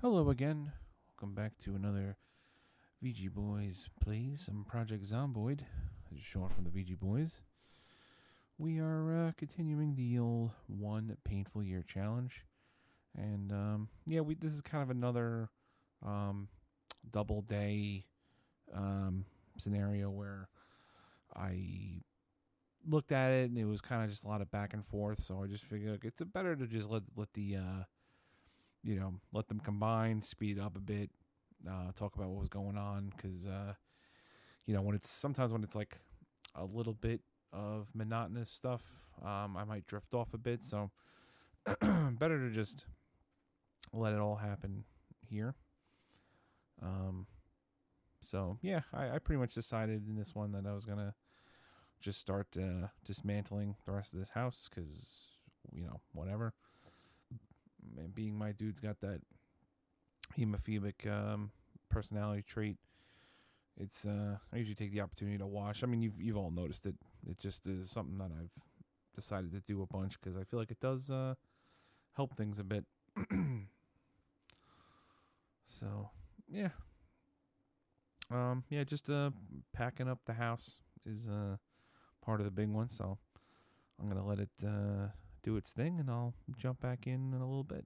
Hello again. Welcome back to another VG Boys Plays. I'm Project Zomboid, short from the VG Boys. We are continuing the old one painful year challenge, and this is kind of another double day scenario where I looked at it and it was kind of just a lot of back and forth. So I just figured it's better to just let them combine, speed up a bit, talk about what was going on, because when it's like a little bit of monotonous stuff, I might drift off a bit. So better to just let it all happen here. I pretty much decided in this one that I was gonna just start dismantling the rest of this house, because whatever. And being my dude's got that hemophobic personality trait. It's I usually take the opportunity to wash. I mean, you've all noticed it. It just is something that I've decided to do a bunch because I feel like it does help things a bit. So yeah, just packing up the house is part of the big one. So I'm gonna let it do its thing, and I'll jump back in a little bit.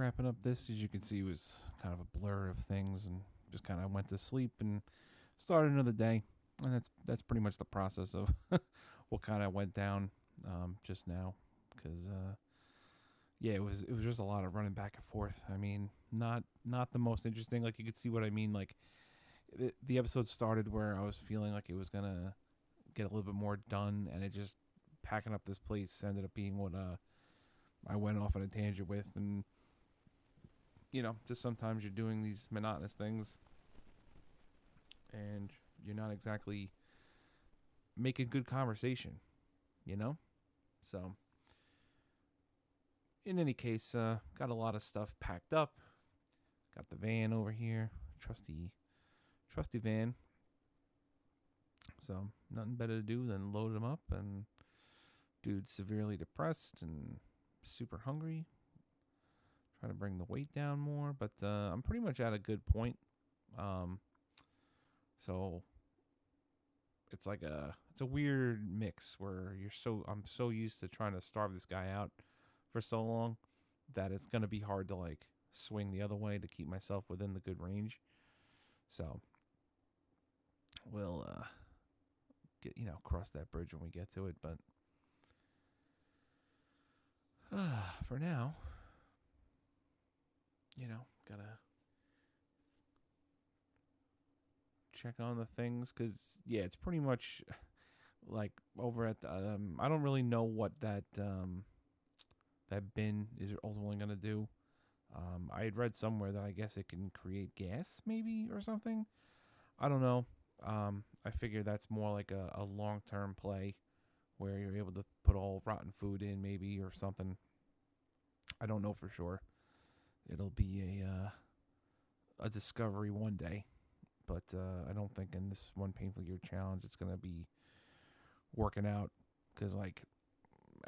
wrapping up this. As you can see, it was kind of a blur of things, and just kind of went to sleep and started another day. And that's pretty much the process of what kind of went down just now, because yeah, it was just a lot of running back and forth. I mean, not the most interesting. Like, you could see what I mean. Like, the episode started where I was feeling like it was gonna get a little bit more done, and it just packing up this place ended up being what I went off on a tangent with. And just sometimes you're doing these monotonous things and you're not exactly making good conversation, so in any case, got a lot of stuff packed up. Got the van over here, trusty van. So nothing better to do than load them up. And dude's severely depressed and super hungry. Trying to bring the weight down more, but I'm pretty much at a good point. So it's like it's a weird mix where I'm so used to trying to starve this guy out for so long that it's gonna be hard to like swing the other way to keep myself within the good range. So we'll get cross that bridge when we get to it. But for now, gotta check on the things, because yeah, it's pretty much like over at the I don't really know what that bin is ultimately gonna do. I had read somewhere that I guess it can create gas maybe or something. I don't know. I figure that's more like a long-term play where you're able to put all rotten food in maybe or something. I don't know for sure. It'll be a discovery one day, but I don't think in this one painful year challenge it's gonna be working out, because like,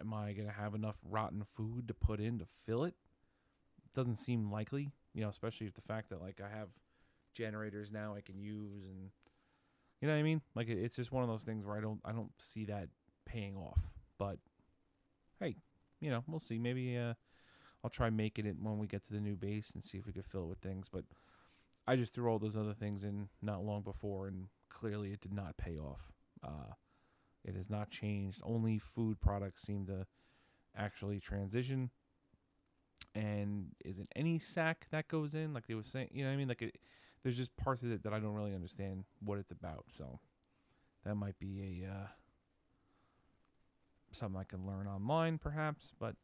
am I gonna have enough rotten food to put in to fill it? Doesn't seem likely, especially with the fact that like I have generators now I can use, and you know what I mean. Like, it's just one of those things where I don't see that paying off. But hey, we'll see. Maybe I'll try making it when we get to the new base and see if we could fill it with things. But I just threw all those other things in not long before, and clearly it did not pay off. It has not changed. Only food products seem to actually transition. And isn't any sack that goes in, like they were saying, you know what I mean? Like, there's just parts of it that I don't really understand what it's about. So that might be a something I can learn online, perhaps. But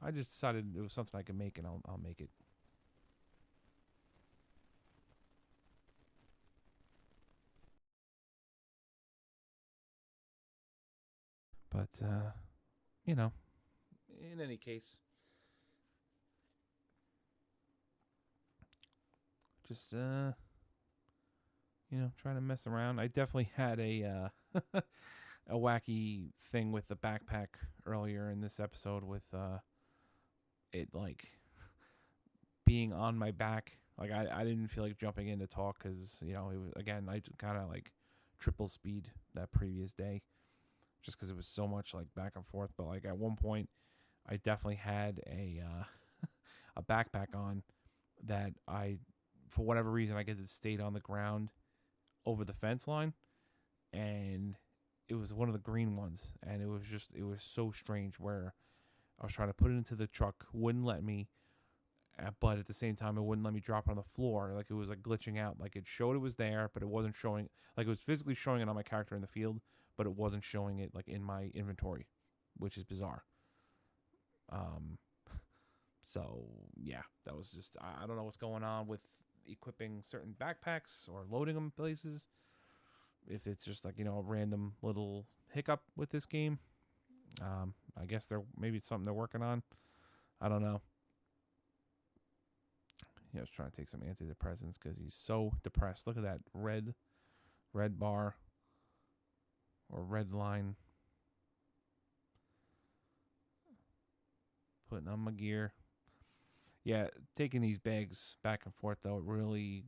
I just decided it was something I could make, and I'll make it. But in any case, just trying to mess around. I definitely had a a wacky thing with the backpack earlier in this episode, with it like being on my back. Like, I didn't feel like jumping in to talk, because it was, again, I kind of like triple speed that previous day, just because it was so much like back and forth. But like, at one point I definitely had a a backpack on that I, for whatever reason, I guess it stayed on the ground over the fence line, and it was one of the green ones, and it was so strange where I was trying to put it into the truck, wouldn't let me, but at the same time it wouldn't let me drop it on the floor. Like, it was like glitching out. Like, it showed it was there, but it wasn't showing. Like, it was physically showing it on my character in the field, but it wasn't showing it like in my inventory, which is bizarre. So yeah, that was just, I don't know what's going on with equipping certain backpacks or loading them places. If it's just like, a random little hiccup with this game. I guess maybe it's something they're working on. I don't know. I was trying to take some antidepressants because he's so depressed. Look at that red bar or red line. Putting on my gear. Yeah, taking these bags back and forth, though, it really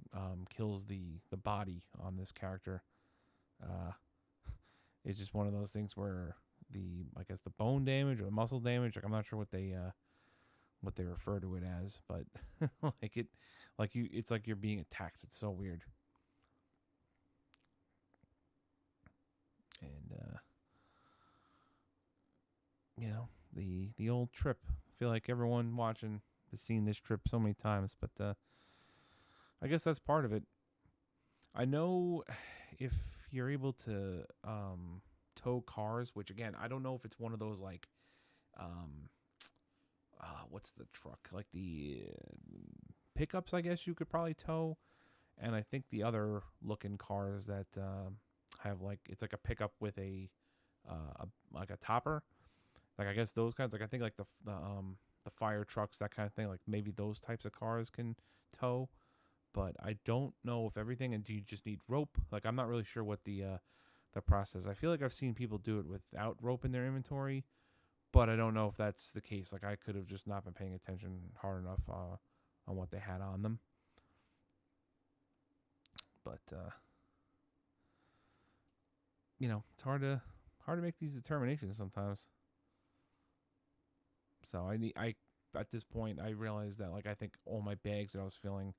kills the body on this character. It's just one of those things where I guess the bone damage or the muscle damage, like, I'm not sure what what they refer to it as, but it's like you're being attacked. It's so weird. And the old trip. I feel like everyone watching has seen this trip so many times, but I guess that's part of it. I know if you're able to tow cars, which again, I don't know if it's one of those like what's the truck? Like the pickups, I guess you could probably tow. And I think the other looking cars that have like, it's like a pickup with a like a topper. Like I guess those kinds, like I think like the fire trucks, that kind of thing. Like maybe those types of cars can tow. But I don't know if everything, and do you just need rope? Like I'm not really sure what the process. I feel like I've seen people do it without rope in their inventory, but I don't know if that's the case. Like I could have just not been paying attention hard enough on what they had on them. But it's hard to make these determinations sometimes. So I at this point I realized that like I think all my bags that I was filling,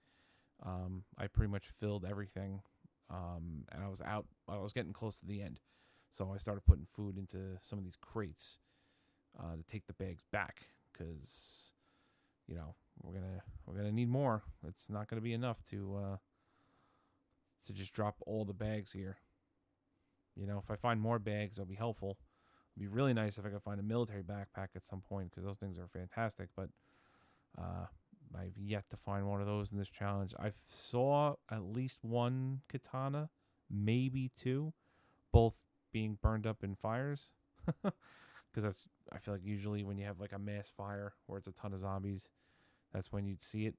I pretty much filled everything, and I was getting close to the end, so I started putting food into some of these crates to take the bags back, because we're gonna need more. It's not gonna be enough to just drop all the bags here. If I find more bags, it'll be helpful. It'd be really nice if I could find a military backpack at some point, because those things are fantastic, but I've yet to find one of those in this challenge. I saw at least one katana, maybe two, both being burned up in fires. Because I feel like usually when you have like a mass fire where it's a ton of zombies, that's when you'd see it.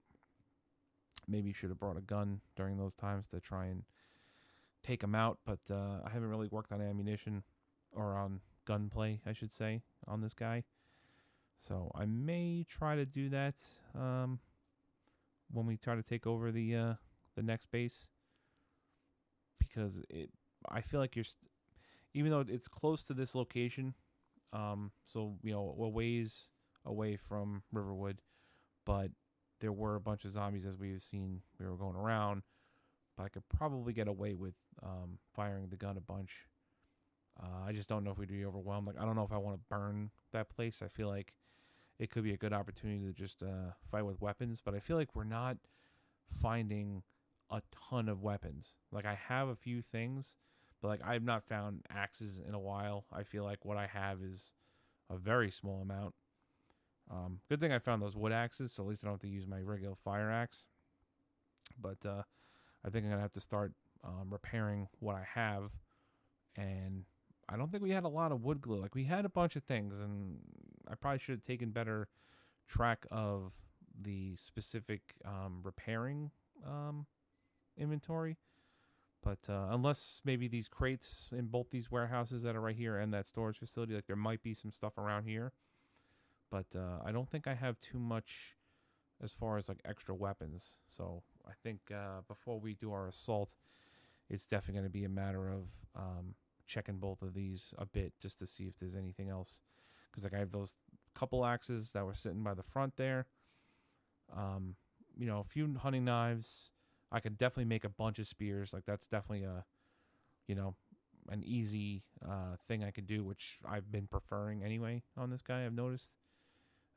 Maybe you should have brought a gun during those times to try and take them out, but I haven't really worked on ammunition, or on gunplay, I should say, on this guy. So I may try to do that when we try to take over the next base, because I feel like even though it's close to this location, so a ways away from Riverwood, but there were a bunch of zombies as we've seen. We were going around, but I could probably get away with firing the gun a bunch. I just don't know if we'd be overwhelmed. Like I don't know if I want to burn that place. I feel like it could be a good opportunity to just fight with weapons, but I feel like we're not finding a ton of weapons. Like I have a few things, but like I've not found axes in a while. I feel like what I have is a very small amount. Good thing I found those wood axes, so at least I don't have to use my regular fire axe. But I think I'm gonna have to start repairing what I have, and I don't think we had a lot of wood glue. Like we had a bunch of things, and I probably should have taken better track of the specific repairing inventory. But unless maybe these crates in both these warehouses that are right here and that storage facility, like there might be some stuff around here. But I don't think I have too much as far as like extra weapons. So I think before we do our assault, it's definitely going to be a matter of checking both of these a bit, just to see if there's anything else. Because like I have those couple axes that were sitting by the front there. A few hunting knives. I could definitely make a bunch of spears. Like that's definitely an easy thing I could do, which I've been preferring anyway on this guy, I've noticed.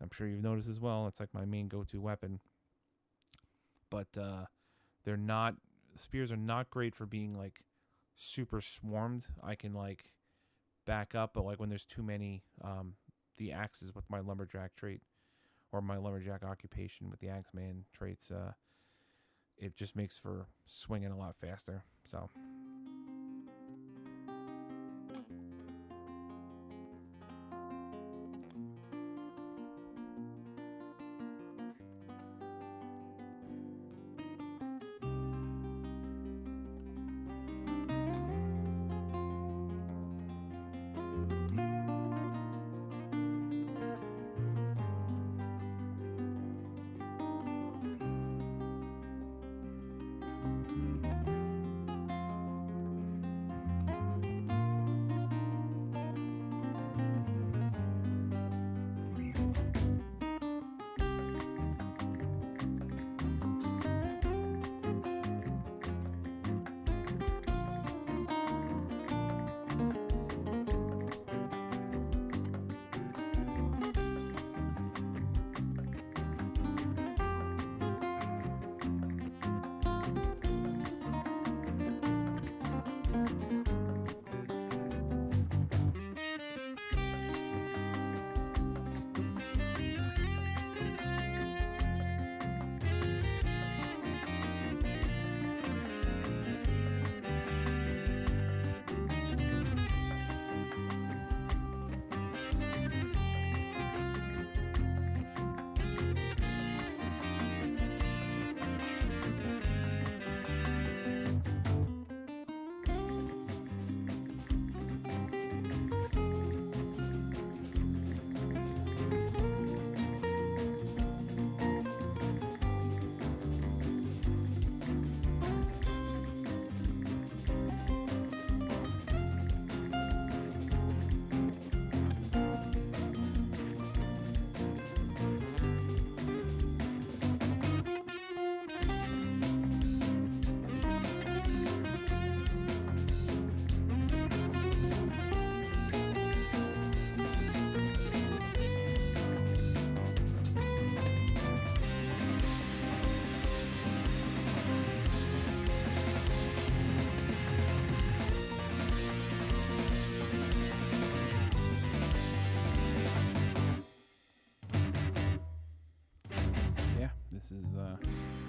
I'm sure you've noticed as well. It's like my main go-to weapon. But spears are not great for being like super swarmed. I can like back up, but like when there's too many, the axes with my lumberjack trait, or my lumberjack occupation with the axeman traits, it just makes for swinging a lot faster. So This is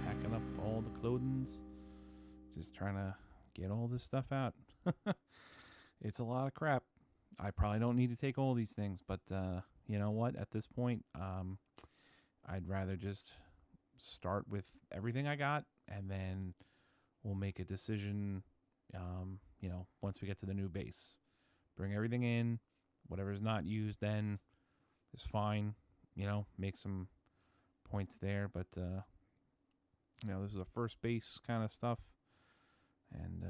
packing up all the clothings, just trying to get all this stuff out. It's a lot of crap. I probably don't need to take all these things, but you know what? At this point, I'd rather just start with everything I got, and then we'll make a decision, you know, once we get to the new base. Bring everything in. Whatever's not used then is fine. You know, make some points there, but you know, this is a first base kind of stuff, and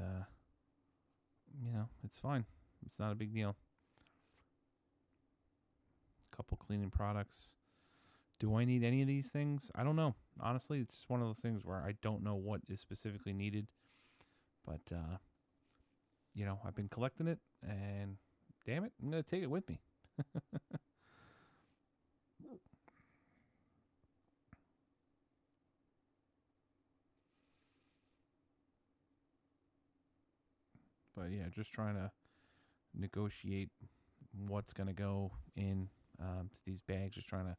you know, it's fine. It's not a big deal. Couple cleaning products. Do I need any of these things? I don't know. Honestly, it's just one of those things where I don't know what is specifically needed, but you know, I've been collecting it, and damn it, I'm gonna take it with me. But yeah, just trying to negotiate what's going to go in to these bags. Just trying to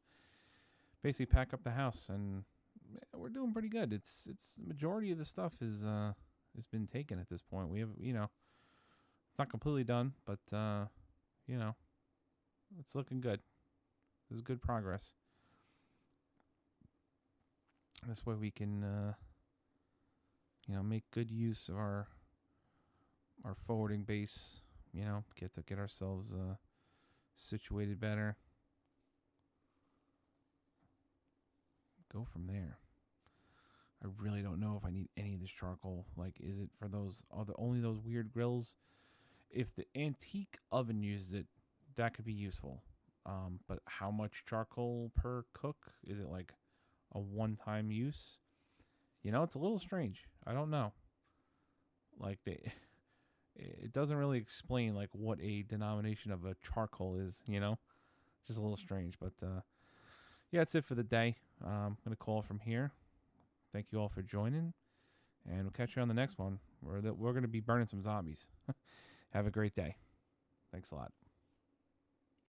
basically pack up the house, and we're doing pretty good. It's the majority of the stuff is has been taken at this point. We have, you know, it's not completely done, but you know, it's looking good. This is good progress. This way we can you know, make good use of our forwarding base, you know, get ourselves situated better. Go from there. I really don't know if I need any of this charcoal. Like, is it for those only those weird grills? If the antique oven uses it, that could be useful. But how much charcoal per cook? Is it like a one-time use? You know, it's a little strange. I don't know. Like, it doesn't really explain like what a denomination of a charcoal is, you know? Just a little strange, but yeah, that's it for the day. I'm going to call from here. Thank you all for joining, and we'll catch you on the next one. We're going to be burning some zombies. Have a great day. Thanks a lot.